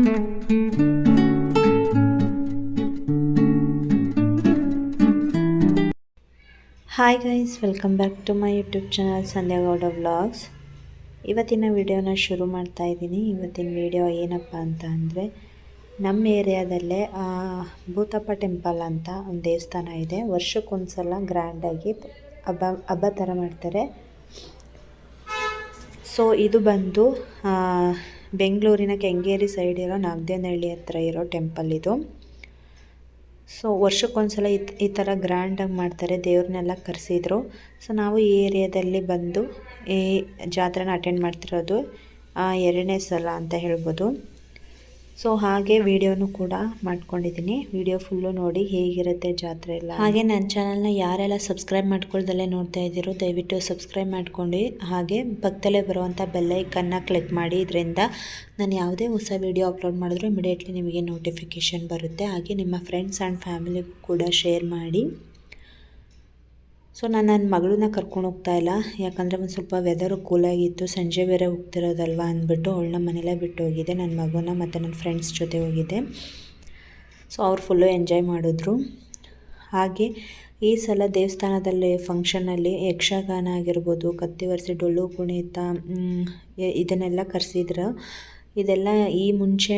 Hi guys, welcome back to my YouTube channel Sandhya Gowda vlogs. ಇವತ್ತಿನ ವಿಡಿಯೋನ ಶುರು ಮಾಡ್ತಾ ಇದ್ದೀನಿ. ಇವತ್ತಿನ ವಿಡಿಯೋ ಏನಪ್ಪ ಅಂತ ಅಂದರೆ, ನಮ್ಮ ಏರಿಯಾದಲ್ಲೇ ಭೂತಪ್ಪ ಟೆಂಪಲ್ ಅಂತ ಒಂದು ದೇವಸ್ಥಾನ ಇದೆ. ವರ್ಷಕ್ಕೊಂದ್ಸಲ ಗ್ರ್ಯಾಂಡಾಗಿ ಹಬ್ಬ ಥರ ಮಾಡ್ತಾರೆ. ಸೊ ಇದು ಬಂದು ಬೆಂಗಳೂರಿನ ಕೆಂಗೇರಿ ಸೈಡ್ ಇರೋ ನಾಗದೇನಹಳ್ಳಿ ಹತ್ರ ಇರೋ ಟೆಂಪಲ್ ಇದು. ಸೊ ವರ್ಷಕ್ಕೊಂದ್ಸಲ ಈ ಥರ ಗ್ರ್ಯಾಂಡಾಗಿ ಮಾಡ್ತಾರೆ. ದೇವ್ರನ್ನೆಲ್ಲ ಕರೆಸಿದ್ರು. ಸೊ ನಾವು ಈ ಏರಿಯಾದಲ್ಲಿ ಬಂದು ಈ ಜಾತ್ರೆನ ಅಟೆಂಡ್ ಮಾಡ್ತಿರೋದು 2ನೇ ಸಲ ಅಂತ ಹೇಳ್ಬೋದು. ಸೊ ಹಾಗೆ ವಿಡಿಯೋನು ಕೂಡ ಮಾಡ್ಕೊಂಡಿದ್ದೀನಿ. ವಿಡಿಯೋ ಫುಲ್ಲು ನೋಡಿ ಹೇಗಿರುತ್ತೆ ಜಾತ್ರೆ ಎಲ್ಲ. ಹಾಗೆ ನನ್ನ ಚಾನಲ್ನ ಯಾರೆಲ್ಲ ಸಬ್ಸ್ಕ್ರೈಬ್ ಮಾಡ್ಕೊಳ್ದಲ್ಲೇ ನೋಡ್ತಾ ಇದ್ದೀರೋ ದಯವಿಟ್ಟು ಸಬ್ಸ್ಕ್ರೈಬ್ ಮಾಡ್ಕೊಂಡು, ಹಾಗೆ ಪಕ್ಕದಲ್ಲೇ ಬರುವಂಥ ಬೆಲ್ಲೈಕನ್ನ ಕ್ಲಿಕ್ ಮಾಡಿ. ಇದರಿಂದ ನಾನು ಯಾವುದೇ ಹೊಸ ವಿಡಿಯೋ ಅಪ್ಲೋಡ್ ಮಾಡಿದ್ರೂ ಇಮಿಡಿಯೇಟ್ಲಿ ನಿಮಗೆ ನೋಟಿಫಿಕೇಷನ್ ಬರುತ್ತೆ. ಹಾಗೆ ನಿಮ್ಮ ಫ್ರೆಂಡ್ಸ್ ಆ್ಯಂಡ್ ಫ್ಯಾಮಿಲಿಗೂ ಕೂಡ ಶೇರ್ ಮಾಡಿ. ಸೊ ನಾನು ನನ್ನ ಮಗಳನ್ನ ಕರ್ಕೊಂಡು ಹೋಗ್ತಾ ಇಲ್ಲ, ಯಾಕಂದರೆ ಒಂದು ಸ್ವಲ್ಪ ವೆದರು ಕೂಲಾಗಿತ್ತು. ಸಂಜೆ ಬೇರೆ ಹೋಗ್ತಿರೋದಲ್ವ ಅಂದ್ಬಿಟ್ಟು ಅವಳನ್ನ ಮನೇಲೇ ಬಿಟ್ಟು ಹೋಗಿದ್ದೆ. ನನ್ನ ಮಗುನ ಮತ್ತು ನನ್ನ ಫ್ರೆಂಡ್ಸ್ ಜೊತೆ ಹೋಗಿದ್ದೆ. ಸೊ ಅವ್ರು ಫುಲ್ಲು ಎಂಜಾಯ್ ಮಾಡಿದ್ರು. ಹಾಗೆ ಈ ಸಲ ದೇವಸ್ಥಾನದಲ್ಲಿ ಫಂಕ್ಷನಲ್ಲಿ ಯಕ್ಷಗಾನ ಆಗಿರ್ಬೋದು, ಕತ್ತಿ ಒರೆಸಿ, ಡೊಳ್ಳು ಕುಣಿತ, ಇದನ್ನೆಲ್ಲ ಕರೆಸಿದ್ರು. ಇದೆಲ್ಲ ಈ ಮುಂಚೆ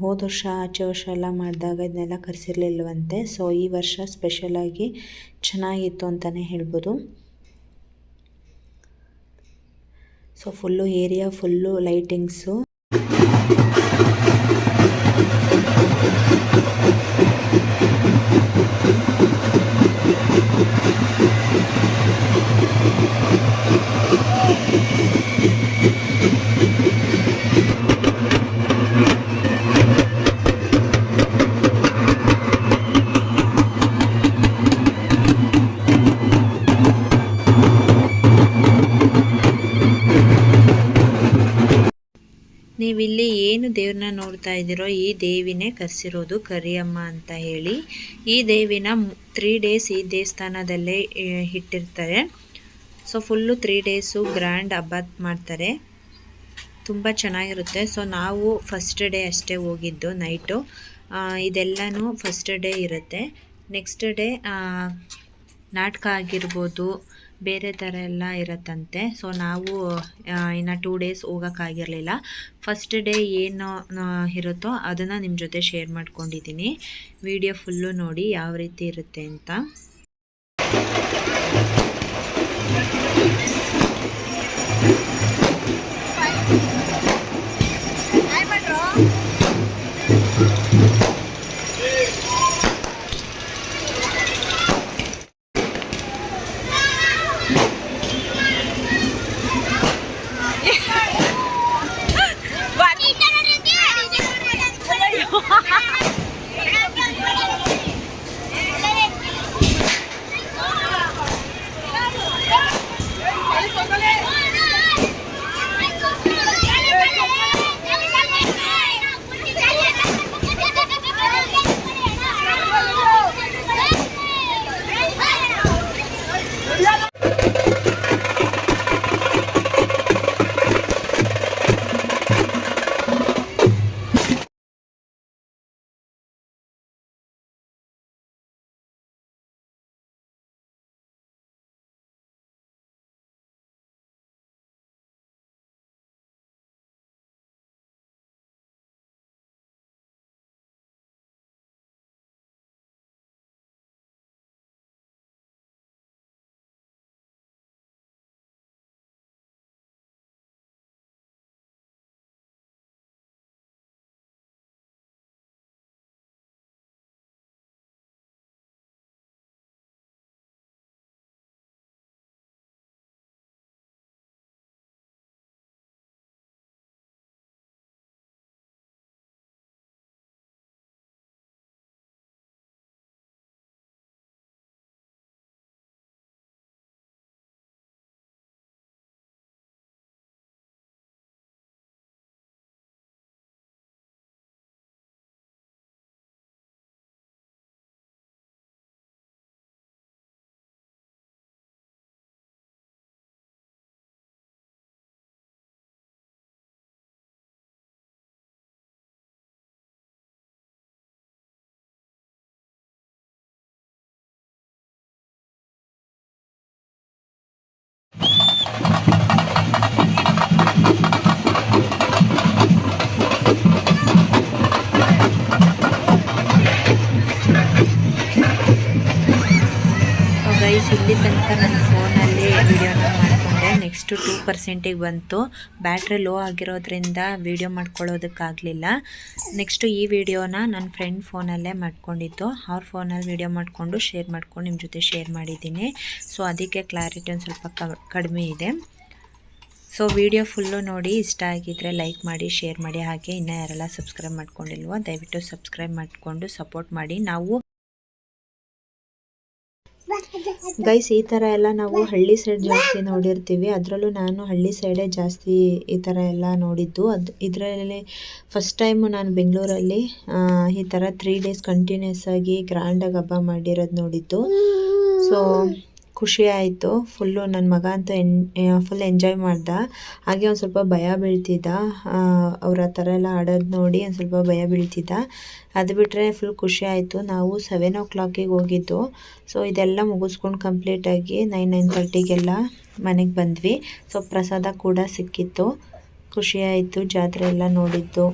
ಹೋದ ವರ್ಷ ಆಚೆ ವರ್ಷ ಎಲ್ಲ ಮಾಡಿದಾಗ ಇದನ್ನೆಲ್ಲ ಕರೆಸಿರ್ಲಿಲ್ವಂತೆ. ಸೊ ಈ ವರ್ಷ ಸ್ಪೆಷಲಾಗಿ ಚೆನ್ನಾಗಿತ್ತು ಅಂತಲೇ ಹೇಳ್ಬೋದು. So full area full lightings. ನೀವಿಲ್ಲಿ ಏನು ದೇವ್ರನ್ನ ನೋಡ್ತಾ ಇದ್ದೀರೋ ಈ ದೇವಿನೇ ಕರೆಸಿರೋದು, ಕರಿಯಮ್ಮ ಅಂತ ಹೇಳಿ. ಈ ದೇವಿನ 3 ಡೇಸ್ ಈ ದೇವಸ್ಥಾನದಲ್ಲೇ ಇಟ್ಟಿರ್ತಾರೆ. ಸೊ ಫುಲ್ಲು 3 ಡೇಸು ಗ್ರ್ಯಾಂಡ್ ಹಬ್ಬ ಮಾಡ್ತಾರೆ. ತುಂಬ ಚೆನ್ನಾಗಿರುತ್ತೆ. ಸೊ ನಾವು ಫಸ್ಟ್ ಡೇ ಅಷ್ಟೇ ಹೋಗಿದ್ದು ನೈಟು. ಇದೆಲ್ಲನೂ ಫಸ್ಟ್ ಡೇ ಇರುತ್ತೆ. ನೆಕ್ಸ್ಟ್ ಡೇ ನಾಟಕ ಆಗಿರ್ಬೋದು, ಬೇರೆ ಥರ ಎಲ್ಲ ಇರುತ್ತಂತೆ. ಸೊ ನಾವು ಇನ್ನು 2 ಡೇಸ್ ಹೋಗೋಕ್ಕಾಗಿರಲಿಲ್ಲ. ಫಸ್ಟ್ ಡೇ ಏನು ಇರುತ್ತೋ ಅದನ್ನು ನಿಮ್ಮ ಜೊತೆ ಶೇರ್ ಮಾಡ್ಕೊಂಡಿದ್ದೀನಿ. ವಿಡಿಯೋ ಫುಲ್ಲು ನೋಡಿ ಯಾವ ರೀತಿ ಇರುತ್ತೆ ಅಂತ. ಆಲ್ಮೋಸ್ಟು 2% ಬಂತು. ಬ್ಯಾಟ್ರಿ ಲೋ ಆಗಿರೋದ್ರಿಂದ ವೀಡಿಯೋ ಮಾಡ್ಕೊಳ್ಳೋದಕ್ಕಾಗಲಿಲ್ಲ. ನೆಕ್ಸ್ಟು ಈ ವಿಡಿಯೋನ ನನ್ನ ಫ್ರೆಂಡ್ ಫೋನಲ್ಲೇ ಮಾಡ್ಕೊಂಡಿದ್ದು, ಅವ್ರ ಫೋನಲ್ಲಿ ವೀಡಿಯೋ ಮಾಡಿಕೊಂಡು ಶೇರ್ ಮಾಡ್ಕೊಂಡು ನಿಮ್ಮ ಜೊತೆ ಶೇರ್ ಮಾಡಿದ್ದೀನಿ. ಸೊ ಅದಕ್ಕೆ ಕ್ಲಾರಿಟಿ ಒಂದು ಸ್ವಲ್ಪ ಕಡಿಮೆ ಇದೆ. ಸೊ ವಿಡಿಯೋ ಫುಲ್ಲು ನೋಡಿ, ಇಷ್ಟ ಆಗಿದ್ದರೆ ಲೈಕ್ ಮಾಡಿ, ಶೇರ್ ಮಾಡಿ. ಹಾಗೆ ಇನ್ನೂ ಯಾರೆಲ್ಲ ಸಬ್ಸ್ಕ್ರೈಬ್ ಮಾಡ್ಕೊಂಡಿಲ್ವೋ ದಯವಿಟ್ಟು ಸಬ್ಸ್ಕ್ರೈಬ್ ಮಾಡಿಕೊಂಡು ಸಪೋರ್ಟ್ ಮಾಡಿ. ನಾವು ಗೈಸ್ ಈ ಥರ ಎಲ್ಲ ನಾವು ಹಳ್ಳಿ ಸೈಡ್ ಜಾಸ್ತಿ ನೋಡಿರ್ತೀವಿ. ಅದರಲ್ಲೂ ನಾನು ಹಳ್ಳಿ ಸೈಡೇ ಜಾಸ್ತಿ ಈ ಥರ ಎಲ್ಲ ನೋಡಿದ್ದು. ಇದರಲ್ಲಿ ಫಸ್ಟ್ ಟೈಮು ನಾನು ಬೆಂಗಳೂರಲ್ಲಿ ಈ ಥರ 3 days ಕಂಟಿನ್ಯೂಸ್ ಆಗಿ ಗ್ರ್ಯಾಂಡಾಗಿ ಹಬ್ಬ ಮಾಡಿರೋದು ನೋಡಿದ್ದು. ಸೊ ಖುಷಿ ಆಯಿತು ಫುಲ್ಲು. ನನ್ನ ಮಗ ಅಂತೂ ಫುಲ್ ಎಂಜಾಯ್ ಮಾಡ್ದ. ಹಾಗೆ ಒಂದು ಸ್ವಲ್ಪ ಭಯ ಬೀಳ್ತಿದ್ದ, ಅವ್ರು ಆ ಥರ ಎಲ್ಲ ಆಡೋದು ನೋಡಿ ಒಂದು ಸ್ವಲ್ಪ ಭಯ ಬೀಳ್ತಿದ್ದ. ಅದು ಬಿಟ್ಟರೆ ಫುಲ್ ಖುಷಿ ಆಯಿತು. ನಾವು 7 o'clock ಹೋಗಿದ್ದು. ಸೊ ಇದೆಲ್ಲ ಮುಗಿಸ್ಕೊಂಡು ಕಂಪ್ಲೀಟಾಗಿ 9-9:30 ಮನೆಗೆ ಬಂದ್ವಿ. ಸೊ ಪ್ರಸಾದ ಕೂಡ ಸಿಕ್ಕಿತ್ತು. ಖುಷಿ ಆಯಿತು ಜಾತ್ರೆ ಎಲ್ಲ ನೋಡಿದ್ದು.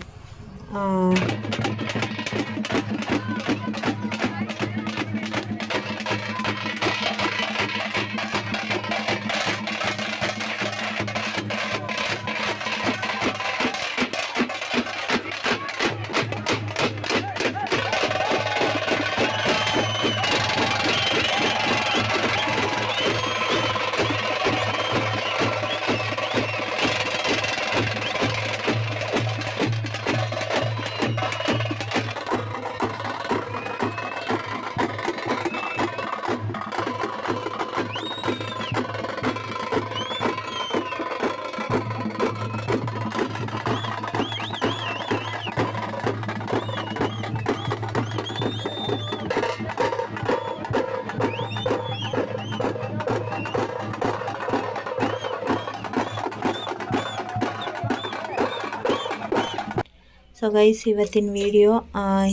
ಸೊ ಗೈಸ್ ಇವತ್ತಿನ ವಿಡಿಯೋ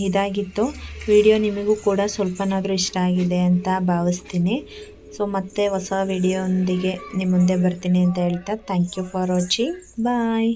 ಇದಾಗಿತ್ತು. ವಿಡಿಯೋ ನಿಮಗೂ ಕೂಡ ಸ್ವಲ್ಪನಾದರೂ ಇಷ್ಟ ಆಗಿದೆ ಅಂತ ಭಾವಿಸ್ತೀನಿ. ಸೊ ಮತ್ತೆ ಹೊಸ ವಿಡಿಯೋದೊಂದಿಗೆ ನಿಮ್ಮ ಮುಂದೆ ಬರ್ತೀನಿ ಅಂತ ಹೇಳ್ತಾ thank you for watching. Bye.